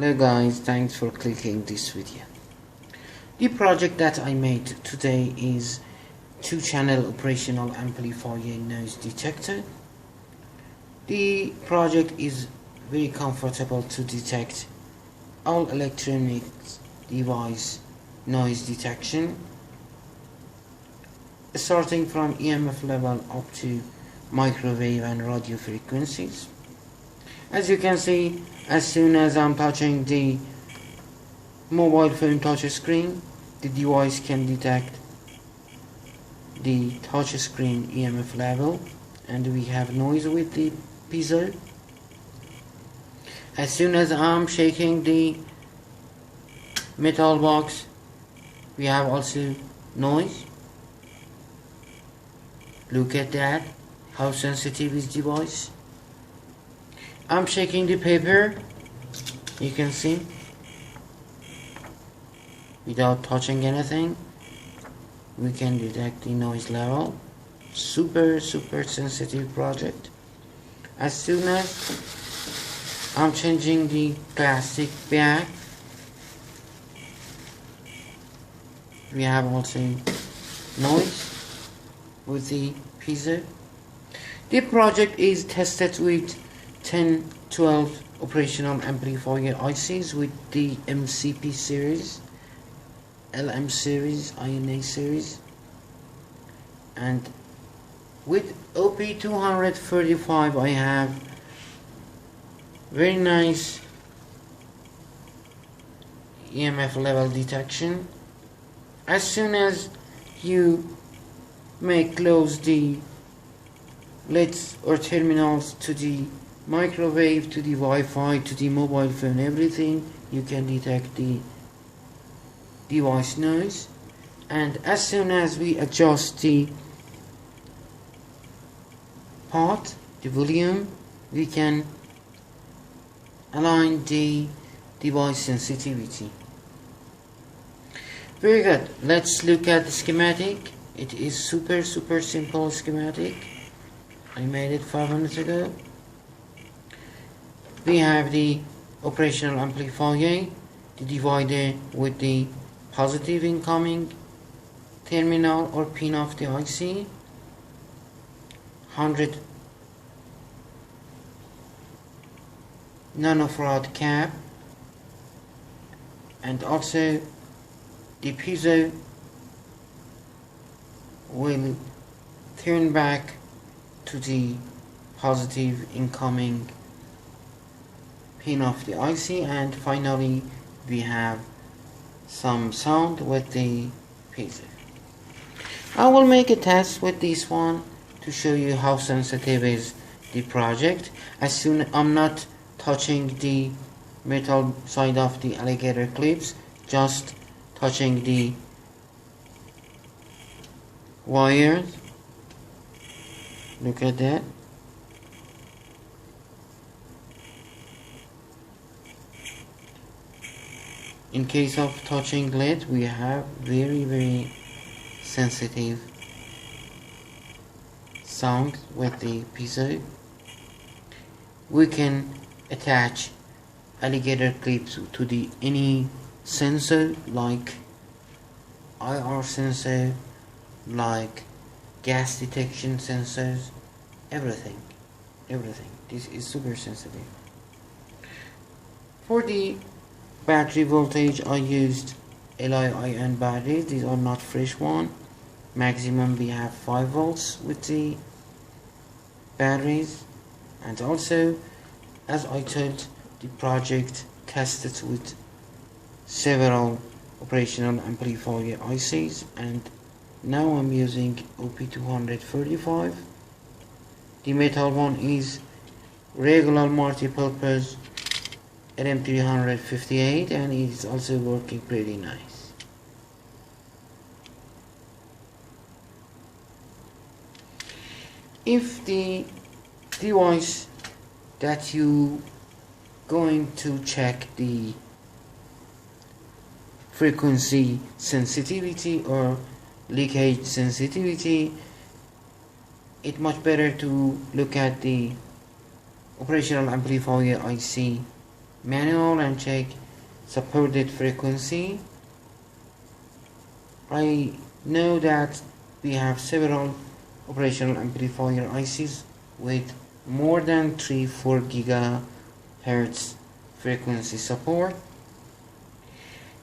Hello guys, thanks for clicking this video. The project that I made today is 2-channel operational amplifier noise detector. The project is very comfortable to detect all electronic device noise detection, starting from EMF level up to microwave and radio frequencies. As you can see, as soon as I'm touching the mobile phone touch screen, the device can detect the touch screen EMF level, and we have noise with the piezo. As soon as I'm shaking the metal box, we have also noise. Look at that, how sensitive is the device. I'm shaking the paper, you can see, without touching anything, we can detect the noise level. Super sensitive project. As soon as I'm changing the plastic bag, we have also noise with the piezo. The project is tested with 10-12 operational amplifier ICs with the MCP series, LM series, INA series, and with OP235 I have very nice EMF level detection. As soon as you may close the LEDs or terminals to the microwave, to the Wi-Fi, to the mobile phone, everything, you can detect the device noise. And as soon as we adjust the part, the volume, we can align the device sensitivity. Very good. Let's look at the schematic. It is super simple schematic. I made it 5 minutes ago. We have the operational amplifier, the divider with the positive incoming terminal or pin of the IC, 100 nanofarad cap, and also the piezo will turn back to the positive incoming pin of the IC, and finally we have some sound with the piezo. I will make a test with this one to show you how sensitive is the project. As soon as I'm not touching the metal side of the alligator clips, just touching the wires. Look at that. In case of touching LED, we have very sensitive sound with the piezo. We can attach alligator clips to the any sensor, like IR sensor, like gas detection sensors, everything. This is super sensitive. For the battery voltage, I used Li-ion batteries. These are not fresh one. Maximum we have 5 volts with the batteries. And also, as I told, the project tested with several operational amplifier ICs, and now I'm using OP235. The metal one is regular multi-purpose LM358, and it's also working pretty nice. If the device that you going to check the frequency sensitivity or leakage sensitivity, it's much better to look at the operational amplifier IC manual and check supported frequency. I know that we have several operational amplifier ICs with more than 3-4 gigahertz frequency support.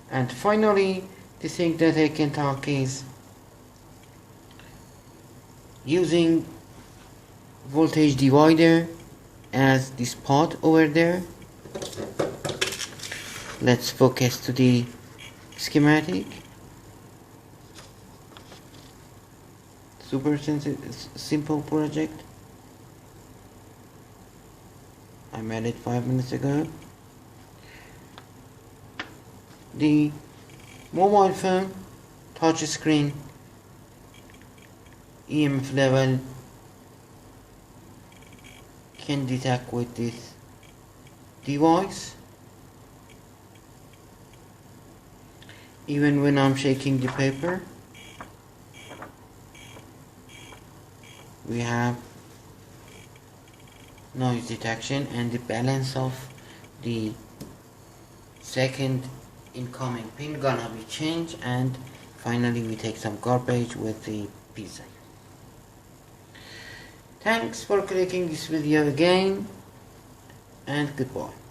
And finally, the thing that I can talk is using voltage divider as this pot over there. Let's focus to the schematic. Super simple project. I made it 5 minutes ago. The mobile phone touch screen EMF level can detect with this device. Even when I'm shaking the paper, we have noise detection, and the balance of the second incoming pin gonna be changed, and finally we take some garbage with the pizza. Thanks for clicking this video again, and goodbye.